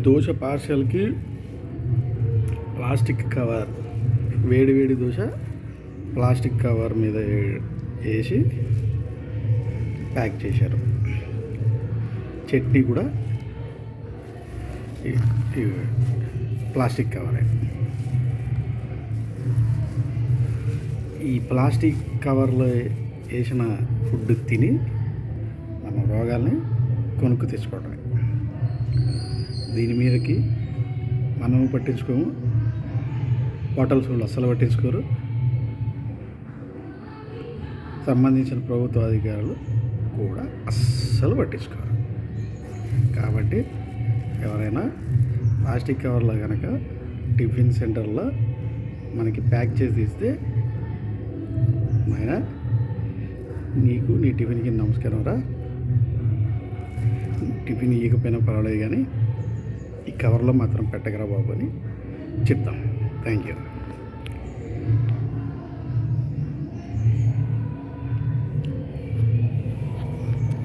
Dosa పార్సల్కి plastic cover, వేడి వేడి dosa plastic cover మీద వేసి ప్యాక్ చేశారు. చట్నీ కూడా ప్లాస్టిక్ కవరే. ఈ ప్లాస్టిక్ కవర్లో వేసిన ఫుడ్ తిని మనం రోగాల్ని కొనుక్కు తెచ్చుకోవడమే. దీని మీదకి మనము పట్టించుకోము, హోటల్స్ వాళ్ళు అస్సలు పట్టించుకోరు, సంబంధించిన ప్రభుత్వ అధికారులు కూడా అస్సలు పట్టించుకోరు. కాబట్టి ఎవరైనా ప్లాస్టిక్ కవర్లో కనుక టిఫిన్ సెంటర్లో మనకి ప్యాక్ చేసి ఇస్తే నాయనా నీకు నీ టిఫిన్కి నమస్కారం రా, టిఫిన్ ఇవ్వకపోయినా పర్వాలేదు కానీ ఈ కవర్లో మాత్రం పెట్టకరా బాబు అని చెప్తాం. Thank you.